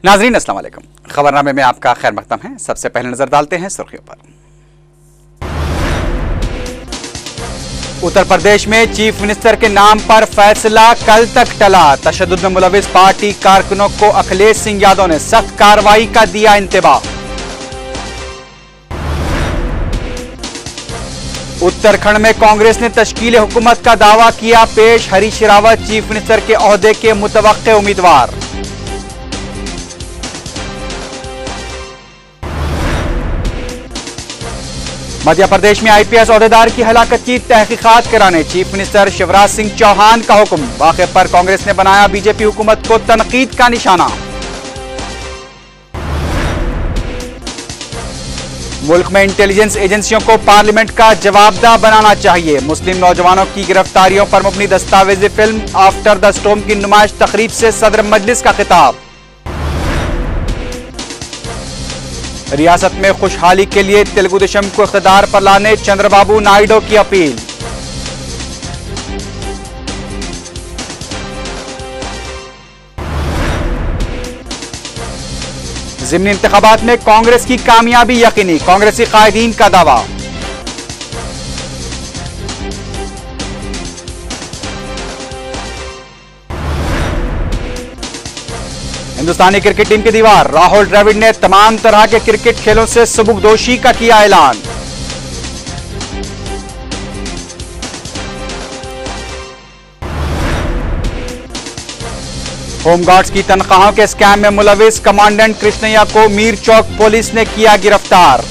नाजरीन अस्सलाम वालेकुम। खबरनामे में आपका खैर मकदम है। सबसे पहले नजर डालते हैं सुर्खियों पर। उत्तर प्रदेश में चीफ मिनिस्टर के नाम पर फैसला कल तक टला। तशद्दुद में मुलविस पार्टी कारकुनों को अखिलेश सिंह यादव ने सख्त कार्रवाई का दिया इंतबाह। उत्तराखंड में कांग्रेस ने तश्कील हुकूमत का दावा किया पेश। हरीश रावत चीफ मिनिस्टर के ओहदे के मुतवक्के उम्मीदवार। मध्य प्रदेश में आईपीएस ओहदेदार की हलाकत की तहकीकात कराने चीफ मिनिस्टर शिवराज सिंह चौहान का हुक्म। वाक़े पर कांग्रेस ने बनाया बीजेपी हुकूमत को तनकीद का निशाना। मुल्क में इंटेलिजेंस एजेंसियों को पार्लियामेंट का जवाबदेह बनाना चाहिए। मुस्लिम नौजवानों की गिरफ्तारियों पर मबनी दस्तावेजी फिल्म आफ्टर द स्टॉर्म की नुमाइश तकरीब से सदर मजलिस का खिताब। रियासत में खुशहाली के लिए तेलुगु देशम को इख्तिदार पर लाने चंद्रबाबू नायडू की अपील। ज़िमनी इंतखाबात में कांग्रेस की कामयाबी यकीनी, कांग्रेसी कायदीन का दावा। हिंदुस्तानी क्रिकेट टीम की दीवार, राहुल द्रविड़ ने तमाम तरह के क्रिकेट खेलों से सुबुकदोशी का किया ऐलान। होमगार्ड्स की तनख्वाहों के स्कैम में मुलविस कमांडेंट कृष्णैया को मीर चौक पुलिस ने किया गिरफ्तार।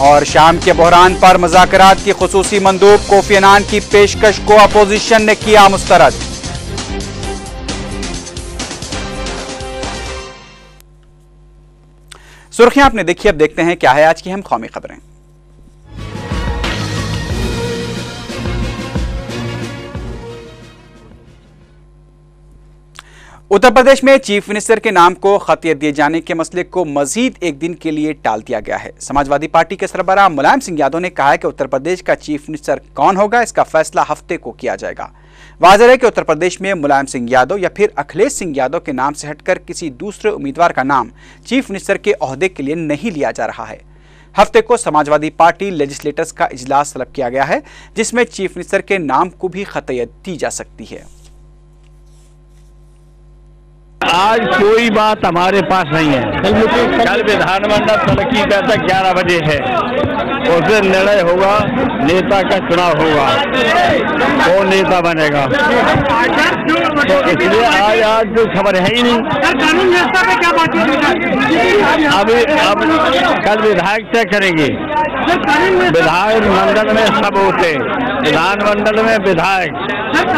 और शाम के बहरान पर मुज़ाकरात की खुसूसी मंदूब कोफी अन्नान की पेशकश को अपोजिशन ने किया मुस्तरद। सुर्खियां आपने देखी, अब देखते हैं क्या है आज की हम कौमी खबरें। उत्तर प्रदेश में चीफ मिनिस्टर के नाम को खतियत दिए जाने के मसले को मजीद एक दिन के लिए टाल दिया गया है। समाजवादी पार्टी के सरबराह मुलायम सिंह यादव ने कहा है कि उत्तर प्रदेश का चीफ मिनिस्टर कौन होगा, इसका फैसला हफ्ते को किया जाएगा। वाज़ेह है कि उत्तर प्रदेश में मुलायम सिंह यादव या फिर अखिलेश सिंह यादव के नाम से हटकर किसी दूसरे उम्मीदवार का नाम चीफ मिनिस्टर के ओहदे के लिए नहीं लिया जा रहा है। हफ्ते को समाजवादी पार्टी लेजिस्लेटर्स का इजलास तलब किया गया है, जिसमें चीफ मिनिस्टर के नाम को भी खतियत दी जा सकती है। आज कोई बात हमारे पास नहीं है। कल विधानमंडल तड़की बैठक 11 बजे है, उस दिन निर्णय होगा, नेता का चुनाव होगा, कौन नेता बनेगा। तो इसलिए आज कोई खबर है ही नहीं। अब कल विधायक तय करेंगे। विधायक मंडल में सब होते, विधानमंडल में विधायक,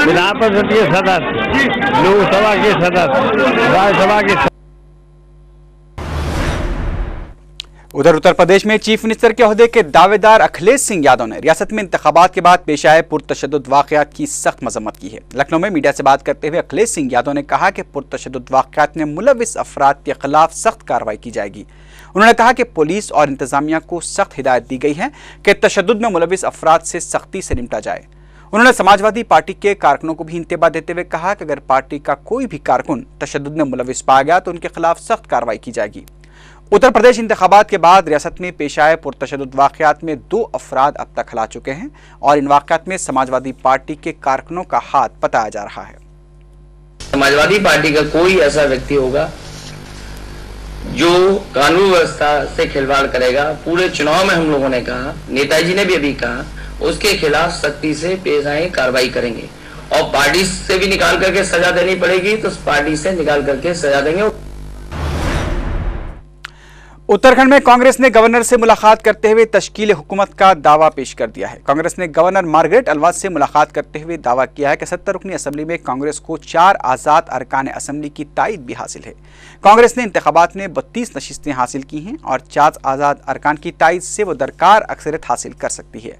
विधान परिषद के सदस्य, लोकसभा के सदस्य, राज्यसभा के। उधर उत्तर प्रदेश में चीफ मिनिस्टर के ओहदे के दावेदार अखिलेश सिंह यादव ने रियासत में इंतखाबात के बाद पेश आए पुरतशद्दुद वाक़यात की सख्त मजम्मत की है। लखनऊ में मीडिया से बात करते हुए अखिलेश सिंह यादव ने कहा कि पुरतशद्दुद वाक़यात में मुलविस अफराद के खिलाफ सख्त कार्रवाई की जाएगी। उन्होंने कहा कि पुलिस और इंतजामिया को सख्त हिदायत दी गई है कि तशद्दुद में मुलविस अफराद से सख्ती से निपटा जाए। उन्होंने समाजवादी पार्टी के कारकुनों को भी इंतबाह देते हुए कहा कि अगर पार्टी का कोई भी कारकुन तशद्दुद में मुलविस पाया गया तो उनके खिलाफ सख्त कार्रवाई की जाएगी। उत्तर प्रदेश इंतखाबात के बाद रियासत में पेश आए पुरतशद्दुद वाक़यात में 2 अफराद अब तक हला चुके हैं और इन वाक़यात में समाजवादी पार्टी के कारकुनों का हाथ बताया जा रहा है। समाजवादी पार्टी का कोई ऐसा व्यक्ति होगा जो कानून व्यवस्था से खिलवाड़ करेगा, पूरे चुनाव में हम लोगों ने कहा, नेताजी ने भी अभी कहा, उसके खिलाफ सख्ती से पेश आए, कार्रवाई करेंगे। और पार्टी से भी निकाल करके सजा देनी पड़ेगी तो पार्टी से निकाल करके सजा देंगे। उत्तराखंड में कांग्रेस ने गवर्नर से मुलाकात करते हुए तश्कील हुकूमत का दावा पेश कर दिया है। कांग्रेस ने गवर्नर मार्गरेट अलवाज से मुलाकात करते हुए दावा किया है कि 70 रुकनी असम्बली में कांग्रेस को 4 आज़ाद अरकान असम्बली की तायद भी हासिल है। कांग्रेस ने इंतखाबात में 32 नशिस्तें हासिल की हैं और 4 आज़ाद अरकान की तायद से वो दरकार अक्सरियत हासिल कर सकती है।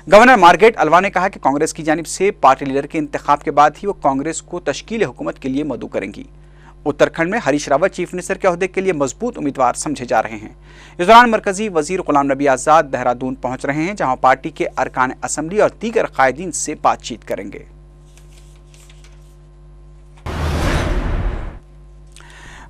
गवर्नर मार्गरेट अलवा ने कहा कि कांग्रेस की जानिब से पार्टी लीडर के इंतखाब के बाद ही वो कांग्रेस को तश्कील हुकूमत के लिए मदऊ करेंगी। उत्तराखंड में हरीश रावत चीफ मिनिस्टर के ओहदे के लिए मजबूत उम्मीदवार समझे जा रहे हैं। इस दौरान मरकजी वजीर गुलाम नबी आजाद देहरादून पहुंच रहे हैं, जहां पार्टी के अरकान असम्बली और दीगर कायदीन से बातचीत करेंगे।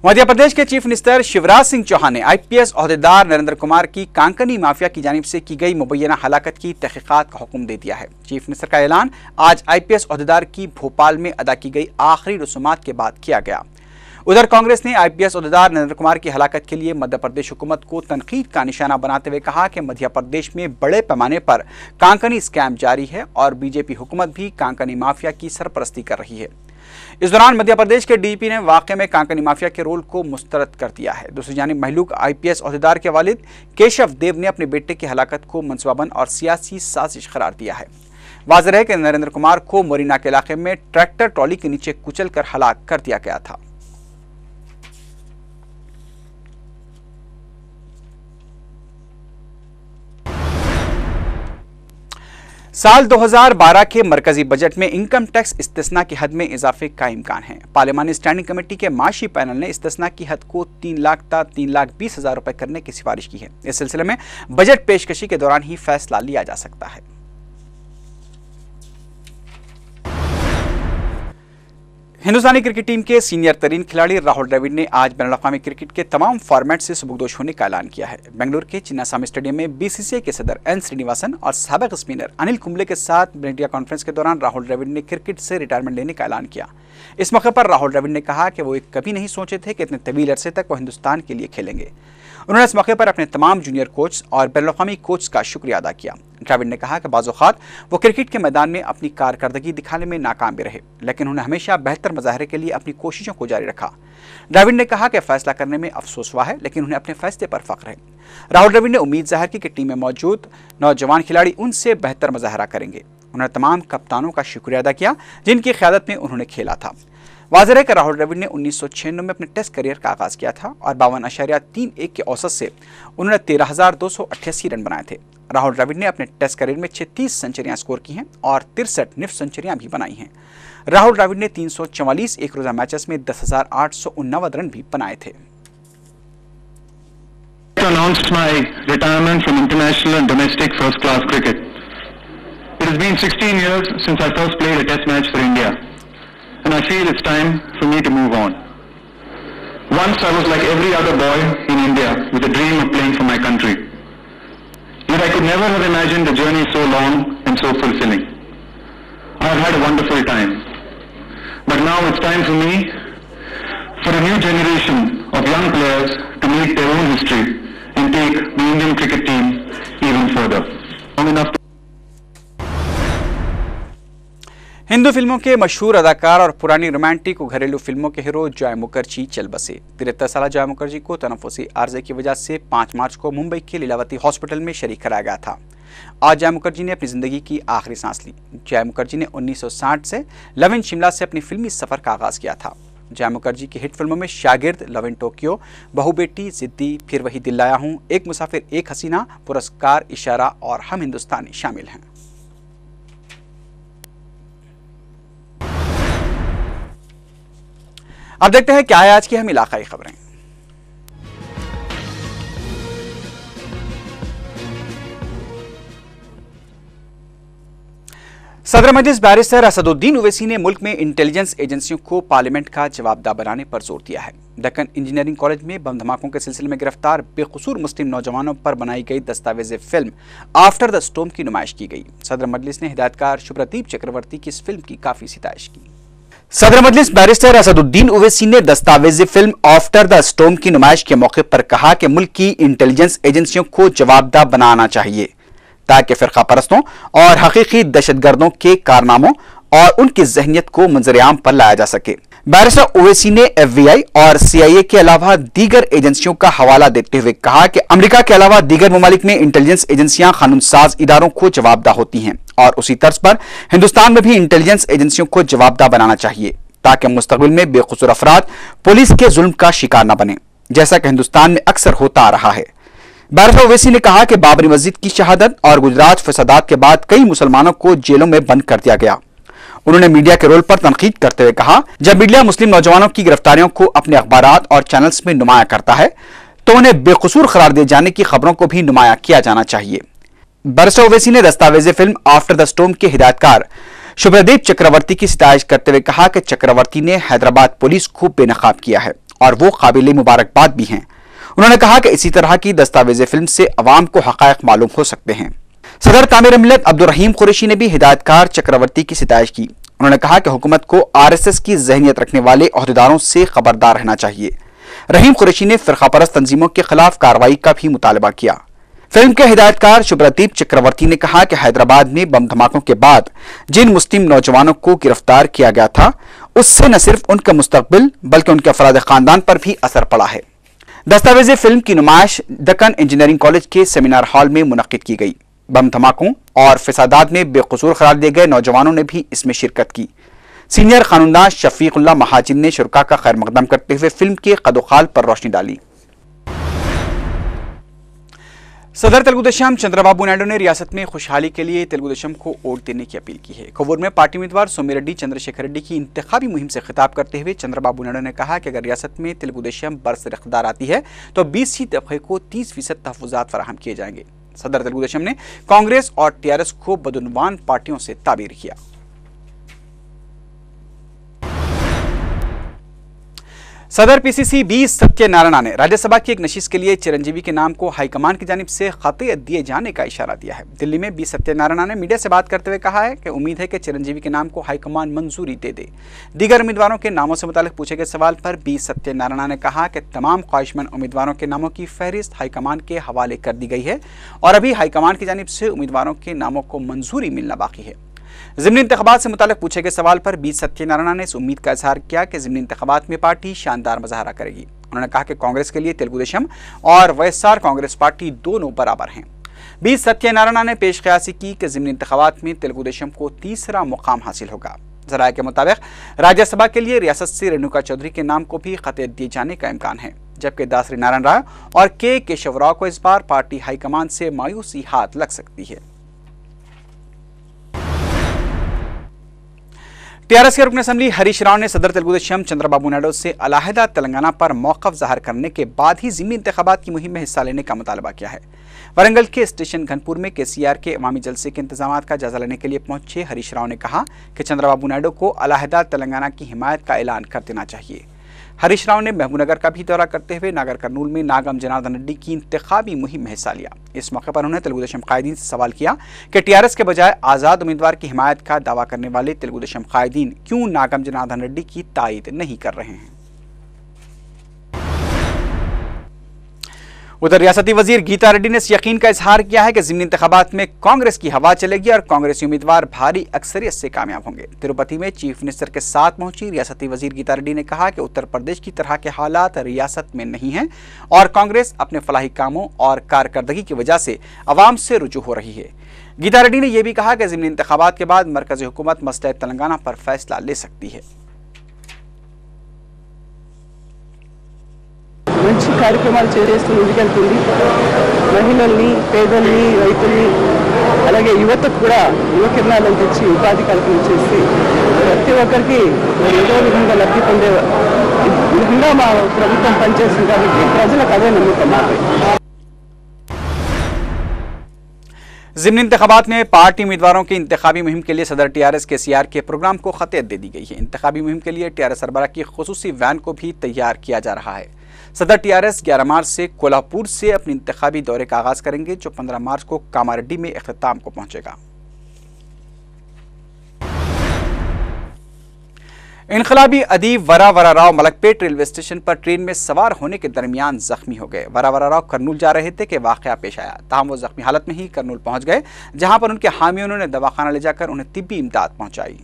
मध्य प्रदेश के चीफ मिनिस्टर शिवराज सिंह चौहान ने IPS ओहदेदार नरेंद्र कुमार की कांकनी माफिया की जानिब से की गई मुबैना हलाकत की तहकीकात का हुक्म दे दिया है। चीफ मिनिस्टर का ऐलान आज IPS ओहदेदार की भोपाल में अदा की गई आखिरी रसूमात के बाद किया गया। उधर कांग्रेस ने IPS ओहदेदार नरेंद्र कुमार की हलाकत के लिए मध्य प्रदेश हुकूमत को तनकीद का निशाना बनाते हुए कहा कि मध्य प्रदेश में बड़े पैमाने पर कांकनी स्कैम जारी है और बीजेपी हुकूमत भी कांकनी माफिया की सरपरस्ती कर रही है। इस दौरान मध्य प्रदेश के DGP ने वाकये में कांकनी माफिया के रोल को मुस्तरद कर दिया है। दूसरी जानिब महलूक IPS ओहदेदार के वालिद केशव देव ने अपने बेटे की हलाकत को मनसूबाबंद और सियासी साजिश करार दिया है। वाज़ेह है कि नरेंद्र कुमार को मोरिना के इलाके में ट्रैक्टर ट्रॉली के नीचे कुचल कर हलाक कर दिया गया था। साल 2012 के मरकजी बजट में इनकम टैक्स इस्तिस्ना की हद में इजाफे का इम्कान है। पार्लिमानी स्टैंडिंग कमेटी के माशी पैनल ने इस्तिस्ना की हद को 3 लाख था 3,20,000 रुपए करने की सिफारिश की है। इस सिलसिले में बजट पेशकशी के दौरान ही फैसला लिया जा सकता है। हिंदुस्तानी क्रिकेट टीम के सीनियर तरीन खिलाड़ी राहुल द्रविड़ ने आज बैनुल-अक़वामी क्रिकेट के तमाम फॉर्मेट से सुबुकदोश होने का ऐलान किया है। बेंगलुरु के चिन्नास्वामी स्टेडियम में BCCI के सदर N श्रीनिवासन और साबिक स्पिनर अनिल कुंबले के साथ मीडिया कॉन्फ्रेंस के दौरान राहुल द्रविड़ ने क्रिकेट से रिटायरमेंट लेने का ऐलान किया। इस मौके पर राहुल द्रविड़ ने कहा कि वो कभी नहीं सोचे थे कि इतने तवील अरसे तक वो हिंदुस्तान के लिए खेलेंगे। उन्होंने इस मौके पर अपने तमाम जूनियर कोच और बैनुल-अक़वामी कोच का शुक्रिया अदा किया। द्रविड़ ने कहा कि बाज़-औक़ात वो क्रिकेट के मैदान में अपनी कारकर्दगी दिखाने में नाकाम भी रहे, लेकिन उन्होंने हमेशा बेहतर मुजाहरे के लिए अपनी कोशिशों को जारी रखा। द्रविड़ ने कहा कि फैसला करने में अफसोस हुआ है, लेकिन उन्हें अपने फैसले पर फख्र है। राहुल द्रविड़ ने उम्मीद जाहिर की कि टीम में मौजूद नौजवान खिलाड़ी उनसे बेहतर मुजाहरा करेंगे। उन्होंने तमाम कप्तानों का शुक्रिया अदा किया जिनकी क़यादत में उन्होंने खेला था। वाज़ेह है कि राहुल द्रविड़ ने 1996 में अपने टेस्ट करियर का आगाज़ किया था और 52.31 के औसत से उन्होंने 13,288 रन बनाए थे। राहुल द्रविड़ ने अपने टेस्ट करियर में 36 सेंचुरियां स्कोर की हैं और 63 निफ्ट सेंचुरियां भी बनाई हैं। राहुल द्रविड़ ने 344 एक रोज़ा मैचेस में 10,889 रन भी बनाए थे। Announced my retirement from international and domestic first-class cricket. It has been 16 years since I first played a test match for India, and I feel it's time for me to move on. Once I was like every other boy in India with a dream of playing for my country. Yet I could never have imagined a journey so long and so fulfilling. I have had a wonderful time. But now it's time for me, for a new generation of young players to make their own history and take the Indian cricket team even further. Long enough to Hindu फिल्मों के मशहूर अदाकार और पुरानी romantic और घरेलू फिल्मों के हीरो जॉय मुखर्जी चल बसे। 73 साल जॉय मुखर्जी को तनफ़ुसी आर्जे की वजह से 5 मार्च को मुंबई के लीलावती हॉस्पिटल में शरीक कराया गया था। आज जॉय मुखर्जी ने अपनी जिंदगी की आखिरी सांस ली। जॉय मुखर्जी ने 1960 से लव इन शिमला से अपनी फिल्मी सफर का आगाज किया था। जॉय मुखर्जी की हिट फिल्मों में शागिर्द, लव इन टोक्यो, बहू बेटी, जिद्दी, फिर वही दिल लाया हूँ, एक मुसाफिर एक हसीना, पुरस्कार, इशारा और हम हिंदुस्तानी शामिल हैं। अब देखते हैं क्या है आज की हम इलाकाई खबरें। सदर मजलिस बैरिस्टर असदुद्दीन ओवैसी ने मुल्क में इंटेलिजेंस एजेंसियों को पार्लियामेंट का जवाबदाह बनाने पर जोर दिया है। दक्कन इंजीनियरिंग कॉलेज में बम धमाकों के सिलसिले में गिरफ्तार बेकसूर मुस्लिम नौजवानों पर बनाई गई दस्तावेजी फिल्म आफ्टर द स्टॉर्म की नुमाइश की गई। सदर मजलिस ने हिदायतकार शुभ्रदीप चक्रवर्ती की इस फिल्म की काफी सिताइश की। सदर मजलिस बैरिस्टर असदुद्दीन ओवैसी ने दस्तावेजी फिल्म आफ्टर द स्टॉर्म की नुमाइश के मौके पर कहा कि मुल्क की इंटेलिजेंस एजेंसियों को जवाबदाह बनाना चाहिए ताकि फिरका परस्तों और हकीकी दहशतगर्दों के कारनामों और उनकी जहनियत को मंजर-ए-आम पर लाया जा सके। बैरिस्टर ओवैसी ने FBI और CIA के अलावा दीगर एजेंसियों का हवाला देते हुए कहा कि अमेरिका के अलावा दीगर ममालिक में इंटेलिजेंस एजेंसियां कानूनसाज इदारों को जवाबदाह होती हैं और उसी तर्ज पर हिंदुस्तान में भी इंटेलिजेंस एजेंसियों को जवाबदाह बनाना चाहिए ताकि मुस्तकबिल में बेकसूर अफराद पुलिस के जुल्म का शिकार न बने, जैसा कि हिंदुस्तान में अक्सर होता आ रहा है। बैरिस्टर ओवैसी ने कहा कि बाबरी मस्जिद की शहादत और गुजरात फसादात के बाद कई मुसलमानों को जेलों में बंद कर दिया गया। उन्होंने मीडिया के रोल पर तनकीद करते हुए कहा, जब मीडिया मुस्लिम नौजवानों की गिरफ्तारियों को अपने अखबारात और चैनल्स में नुमाया करता है तो उन्हें बेकसूर करार दिए जाने की खबरों को भी नुमाया किया जाना चाहिए। बैरिस्टर ओवैसी ने दस्तावेजी फिल्म आफ्टर द स्टॉर्म के हिदायतकार शुभ्रदीप चक्रवर्ती की सितारिश करते हुए कहा कि चक्रवर्ती ने हैदराबाद पुलिस को बेनकाब किया है और वो काबिल मुबारकबाद भी हैं। उन्होंने कहा कि इसी तरह की दस्तावेजी फिल्म से अवाम को हकायक मालूम हो सकते हैं। सदर तामीर मिल्लत अब्दुर्रहीम कुरैशी ने भी हिदायतकार चक्रवर्ती की सितारिश की। उन्होंने कहा कि हुकूमत को आरएसएस की ज़हनियत रखने वाले ओहदेदारों से खबरदार रहना चाहिए। रहीम कुरैशी ने फिरकापरस्त तंजीमों के खिलाफ कार्रवाई का भी मुतालबा किया। फिल्म के हिदायतकार शुभ्रदीप चक्रवर्ती ने कहा कि हैदराबाद में बम धमाकों के बाद जिन मुस्लिम नौजवानों को गिरफ्तार किया गया था उससे न सिर्फ उनका मुस्तकबिल बल्कि उनके अफराद खानदान पर भी असर पड़ा है। दस्तावेजी फिल्म की नुमाइश दक्कन इंजीनियरिंग कॉलेज के सेमिनार हॉल में मुनक्किद की गई। बम धमाकों और फिसादात में बेकसूर करार दिए गए नौजवानों ने भी इसमें शिरकत की। सीनियर कानूनदान शफीकुल्लाह महाजिन ने शुरका का खैर मकदम करते हुए फिल्म के कदोखाल पर रोशनी डाली। सदर तेलुगुदेशम चंद्रबाबू नायडू ने रियासत में खुशहाली के लिए तेलुगुदेशम को वोट देने की अपील की है। कोवूर में पार्टी उम्मीदवार सोमिरेड्डी चंद्रशेखर रेड्डी की इंतखाबी मुहिम से खिताब करते हुए चंद्रबाबू नायडू ने कहा कि अगर रियासत में तेलुगुदेशम बरसर इख्तियार आती है तो BC तबके को 30% तहफ़्फ़ुज़ात फराहम किए जाएंगे। सदर तेलुगुदेशम ने कांग्रेस और TRS को बदउनवान पार्टियों से ताबीर किया। सदर PCC B सत्यनारायण ने राज्यसभा की एक नशिस्त के लिए चिरंजीवी के नाम को हाईकमान की जानिब से खत दिए जाने का इशारा दिया है। दिल्ली में B सत्यनारायण ने मीडिया से बात करते हुए कहा है कि उम्मीद है कि चिरंजीवी के नाम को हाईकमान मंजूरी दे दे। दीगर उम्मीदवारों के नामों से मुतालिक पूछे गए सवाल पर B सत्यनारायण ने कहा कि तमाम ख्वाहिशमंद उम्मीदवारों के नामों की फहरिस्त हाईकमान के हवाले कर दी गई है और अभी हाईकमान की जानिब से उम्मीदवारों के नामों को मंजूरी मिलना बाकी है। ज़िमनी इंतखाबात से मुतालिक पूछे गए सवाल पर B सत्यनारायण ने इस उम्मीद का इजहार किया कि ज़िमनी इंतखाबात में पार्टी शानदार मुजाहरा करेगी। उन्होंने कहा कि कांग्रेस के लिए तेलुगुदेशम और YSR कांग्रेस पार्टी दोनों बराबर हैं। B सत्यनारायण ने पेश क़यासी की कि ज़िमनी इंतखाबात में तेलुगुदेशम को तीसरा मुकाम हासिल होगा। ज़राए के मुताबिक राज्यसभा के लिए रियासत से रेणुका चौधरी के नाम को भी खत दिए जाने का इम्कान है, जबकि दासरी नारायण राव और के केशव राव को इस बार पार्टी हाईकमान से मायूसी हाथ लग सकती है। TRS के रुकन असम्बली हरीश राव ने सदर तेलुगुदेशम चंद्रबाबू नायडू से अलहदा तेलंगाना पर मौक़िफ़ ज़ाहिर करने के बाद ही ज़िमनी इंतखाबात की मुहिम में हिस्सा लेने का मुतालबा किया है। वरंगल के स्टेशन घनपुर में KCR के अवामी जलसे के इंतजामात का जायजा लेने के लिए पहुंचे हरीश राव ने कहा कि चंद्रबाबू नायडू को अलहदा तेलंगाना की हिमायत का ऐलान कर देना चाहिए। हरीश राव ने महबूबनगर का भी दौरा करते हुए नागर कर्नूल में नागम जनार्दन रेड्डी की इंतखाबी मुहिम में हिस्सा लिया। इस मौके पर उन्होंने तेलुगुदेशम कायदीन से सवाल किया कि TRS के बजाय आज़ाद उम्मीदवार की हिमायत का दावा करने वाले तेलुगुदेशम कायदीन क्यों नागम जनार्दन रेड्डी की तायीद नहीं कर रहे हैं। उधर रियासती वजीर गीता रेड्डी ने इस यकीन का इजहार किया है कि ज़िमनी इंतखाबात में कांग्रेस की हवा चलेगी और कांग्रेसी उम्मीदवार भारी अक्सरियत से कामयाब होंगे। तिरुपति में चीफ मिनिस्टर के साथ पहुंची रियासती वजीर गीता रेड्डी ने कहा कि उत्तर प्रदेश की तरह के हालात रियासत में नहीं हैं और कांग्रेस अपने फलाही कामों और कारकर्दगी की वजह से अवाम से रुजू हो रही है। गीता रेड्डी ने यह भी कहा कि ज़िमनी इंतखाबात के बाद मरकजी हुकूमत मसले तेलंगाना पर फैसला ले सकती है। మంచి కార్యక్రమాలు చేస్తూ ముందుకెళ్తుంది। మహిళల్ని, పేదల్ని, రైతుల్ని అలాగే యువతకు కూడా యువకిరణాలను తెచ్చి ఉపాధి కల్పన చేసి ప్రతి ఒక్కరికి ఏదో విధంగా లబ్ధి పొందే విధంగా మా ప్రభుత్వం పనిచేస్తుంది కాబట్టి ప్రజలకు అదే నమ్మకం మాపై। ज़िमनी इंतखाबात में पार्टी उम्मीदवारों की इंतखाबी मुहिम के लिए सदर TRS KCR के प्रोग्राम को खत दे दी गई है। इंतखाबी मुहिम के लिए TRS सरबराह की खुसूसी वैन को भी तैयार किया जा रहा है। सदर TRS 11 मार्च से कोल्हापुर से अपने इंतखाबी दौरे का आगाज करेंगे, जो 15 मार्च को कामारेड्डी में इख्तिताम को पहुंचेगा। इनकलाबी अदीब वरावरा राव मलकपेट रेलवे स्टेशन पर ट्रेन में सवार होने के दरमियान जख्मी हो गए। वरावरा राव करनूल जा रहे थे कि वाकया पेश आया। ताहम वो जख्मी हालत में ही करनूल पहुंच गए, जहां पर उनके हामियों ने दवाखाना ले जाकर उन्हें तिब्बी इमदाद पहुंचाई।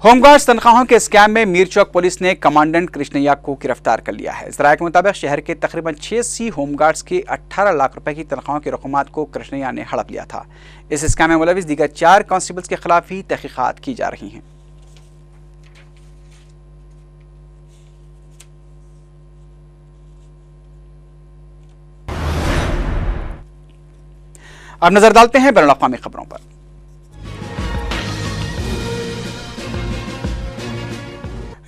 होमगार्ड्स तनख्वाहों के स्कैम में मीरचौक पुलिस ने कमांडेंट कृष्णैया को गिरफ्तार कर लिया है। ज़राए के मुताबिक शहर के तकरीबन 6 होमगार्ड्स के 18 लाख रुपए की तनख्वाहों के रकूमात को कृष्णैया ने हड़प लिया था। इस स्कैम में मुलविस दीगर 4 कांस्टेबल्स के खिलाफ भी तहकीकात की जा रही हैं। अब नजर डालते हैं बैनुल अक़वामी खबरों पर।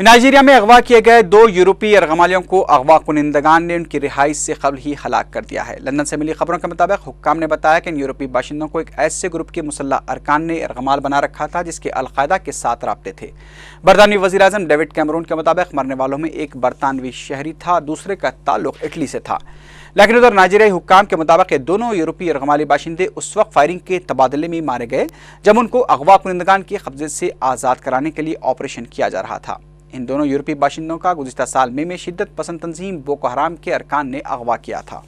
नाइजीरिया में अगवा किए गए 2 यूरोपीय यरगमालियों को अगवा कुनिंदगान ने उनकी रिहाई से कबल ही हलाक कर दिया है। लंदन से मिली खबरों के मुताबिक हुक्काम ने बताया कि इन यूरोपीय बाशिंदों को एक ऐसे ग्रुप के मुसल्लह अरकान ने यरगमाल बना रखा था जिसके अलकायदा के साथ राब्ते थे। बरतानवी वज़ीर आज़म डेविड कैमरून के मुताबिक मरने वालों में एक बरतानवी शहरी था, दूसरे का ताल्लुक इटली से था। लेकिन उधर नाइजीरियाई हुक्काम के मुताबिक ये दोनों यूरोपीय यरगमाली बाशिंदे उस वक्त फायरिंग के तबादले में मारे गए जब उनको अगवा कुनिंदगान के कब्जे से आज़ाद कराने के लिए ऑपरेशन किया जा रहा था। इन दोनों यूरोपीय बाशिंदों का गुज़िश्ता साल मई में शिद्दत पसंद तंजीम बोको हराम के अरकान ने अगवा किया था।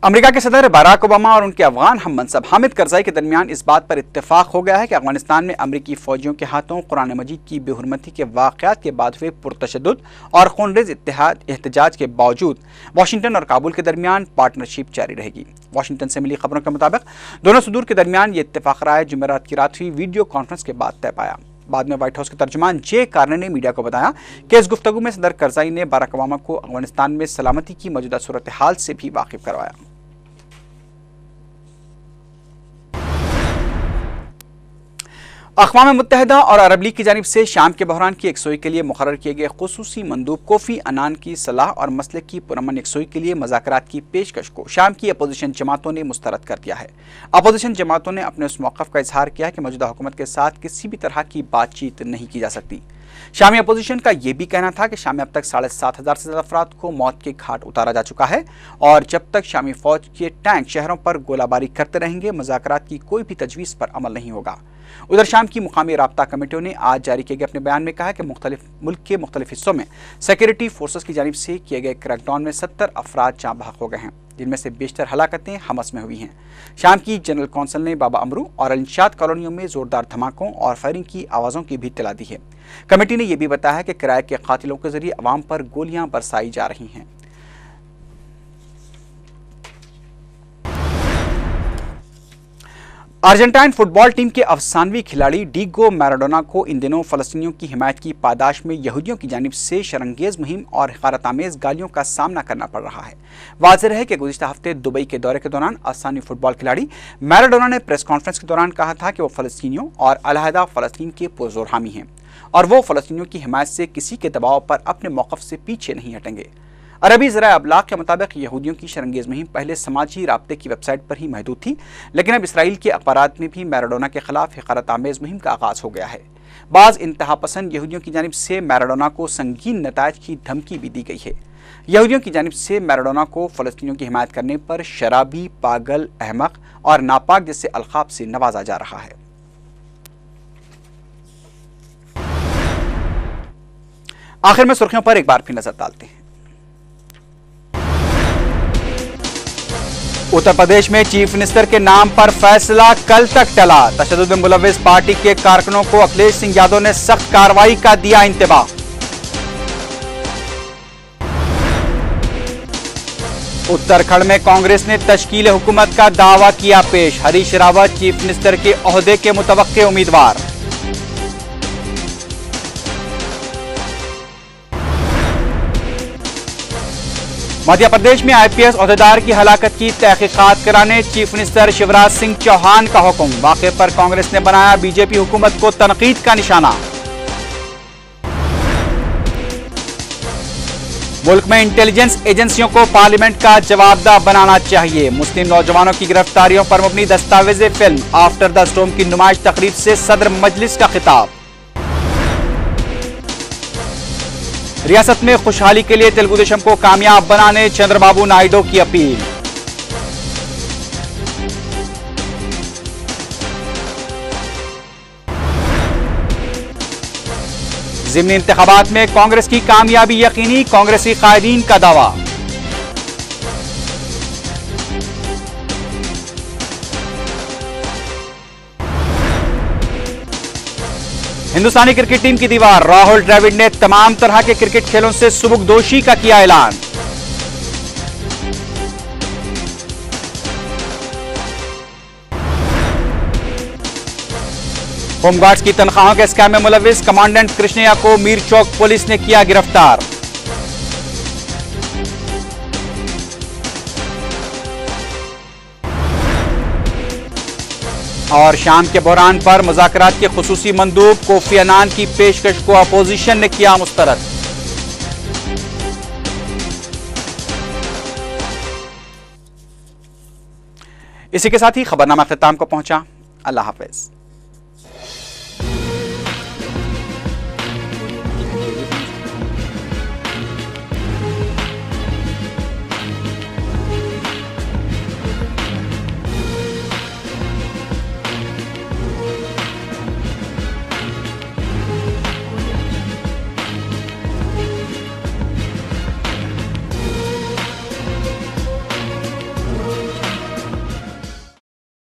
अमेरिका के सदर बराक ओबामा और उनके अफगान हम मनसब हामिद करज़ाई के दरमियान इस बात पर इत्तेफाक हो गया है कि अफगानिस्तान में अमरीकी फौजियों के हाथों कुरान मजीद की बेहुरमती के वाक़यात के बाद हुए पुरतशद्दुद और खूनरेज़ एहतजाज के बावजूद वाशिंगटन और काबुल के दरमियान पार्टनरशिप जारी रहेगी। वाशिंगटन से मिली खबरों के मुताबिक दोनों सदूर के दरमियान ये इत्तेफाक राय जुमेरात की रात हुई वीडियो कॉन्फ्रेंस के बाद तय पाया। बाद में व्हाइट हाउस के तर्जुमान जे कार्ने ने मीडिया को बताया कि इस गुफ्तगू में सदर करज़ाई ने बराक ओबामा को अफगानिस्तान में सलामती की मौजूदा सूरत हाल से भी वाकिफ करवाया। अक़वाम मुत्तहिदा और अरब लीग की जानिब से शाम के बहरान की यकसोई के लिए मुकर्रर किए गए खुसूसी मंदूब कोफी अनान की सलाह और मसले की पुरअमन यकसोई के लिए मुज़ाकरात की पेशकश को शाम की अपोजिशन जमातों ने मुस्तरद कर दिया है। अपोजिशन जमातों ने अपने उस मौक़िफ़ का इजहार किया कि मौजूदा हुकूमत के साथ किसी भी तरह की बातचीत नहीं की जा सकती। शामी अपोजिशन का यह भी कहना था कि शाम में अब तक 7,500 से ज़्यादा अफराद को मौत के घाट उतारा जा चुका है और जब तक शामी फौज के टैंक शहरों पर गोलाबारी करते रहेंगे मुज़ाकरात की कोई भी तजवीज़ पर अमल नहीं होगा। उधर शाम की मुकामी राब्ता कमेटियों ने आज जारी किए गए अपने बयान में कहा कि मुल्क के मुख्तलिफ हिस्सों में सिक्योरिटी फोर्सेस की जानिब से किए गए क्रैकडाउन में 70 अफराद जाँ बहक हो गए हैं, जिनमें से बेशतर हलाकतें हमस में हुई हैं। शाम की जनरल कौंसिल ने बाबा अमरू और अल-इंशाद कॉलोनियों में जोरदार धमाकों और फायरिंग की आवाज़ों की भी इत्तला दी है। कमेटी ने यह भी बताया कि किराए के कातिलों के जरिए अवाम पर गोलियां बरसाई जा रही हैं। अर्जेंटाइन फुटबॉल टीम के अफसानवी खिलाड़ी डीगो मैराडोना को इन दिनों फ़लस्तीनियों की हिमायत की पादाश में यहूदियों की जानिब से शरंगेज़ मुहिम और हक़ारत-आमेज़ गालियों का सामना करना पड़ रहा है। वाज़ेह है कि गुज़िश्ता हफ्ते दुबई के दौरे के दौरान अफसानवी फुटबॉल खिलाड़ी मैराडोना ने प्रेस कॉन्फ्रेंस के दौरान कहा था कि वो फ़लस्तीनियों और अलहदा फ़लस्तीन के पुरज़ोर हामी हैं और वो फ़लस्तीनियों की हिमायत से किसी के दबाव पर अपने मौक़िफ़ से पीछे नहीं हटेंगे। अरबी ज़राए अबलाग के मुताबिक यहूदियों की शरंगेज़ मुहिम पहले समाजी राब्ते की वेबसाइट पर ही महदूद थी, लेकिन अब इसराइल के अखबारात में भी मैराडोना के खिलाफ हक़ारत-आमेज़ मुहिम का आगाज़ हो गया है। बाज़ इंतहा पसंद यहूदियों की जानिब से मैराडोना को संगीन नताइज की धमकी भी दी गई है। यहूदियों की जानिब से मैराडोना को फ़लस्तीनियों की हिमायत करने पर शराबी, पागल, अहमक और नापाक जैसे अलक़ाब से नवाजा जा रहा है। आखिर में सुर्खियों पर एक बार फिर नजर डालते हैं। उत्तर प्रदेश में चीफ मिनिस्टर के नाम पर फैसला कल तक टला। तशद्दुद में मुलव्विस पार्टी के कारकुनों को अखिलेश सिंह यादव ने सख्त कार्रवाई का दिया इंतबाह। उत्तराखंड में कांग्रेस ने तश्कील हुकूमत का दावा किया पेश। हरीश रावत चीफ मिनिस्टर के ओहदे के मुतवक्के उम्मीदवार। मध्य प्रदेश में आईपीएस ओहदेदार की हलाकत की तहकीकात कराने चीफ मिनिस्टर शिवराज सिंह चौहान का हुक्म। वाक़े पर कांग्रेस ने बनाया बीजेपी हुकूमत को तनकीद का निशाना। मुल्क में इंटेलिजेंस एजेंसियों को पार्लियामेंट का जवाबदेह बनाना चाहिए। मुस्लिम नौजवानों की गिरफ्तारियों पर मबनी दस्तावेज़े फिल्म आफ्टर द स्टॉर्म की नुमाइश तकरीब से सदर मजलिस का खिताब। रियासत में खुशहाली के लिए तेलुगु देशम को कामयाब बनाने चंद्रबाबू नायडू की अपील। ज़िमनी इंतखाबात में कांग्रेस की कामयाबी यकीनी, कांग्रेसी कायदीन का दावा। हिंदुस्तानी क्रिकेट टीम की दीवार राहुल द्रविड़ ने तमाम तरह के क्रिकेट खेलों से सुबुकदोशी का किया ऐलान। होमगार्ड्स की तनख्वाहों के स्कैम में मुलव्विस कमांडेंट कृष्णैया को मीर चौक पुलिस ने किया गिरफ्तार। और शाम के बहरान पर मुज़ाकरात के खुसूसी मंदूब कोफी अन्नान की पेशकश को अपोजिशन ने किया मुस्तरद। इसी के साथ ही खबरनामा ख़िताम को पहुंचा। अल्लाह हाफ़िज़।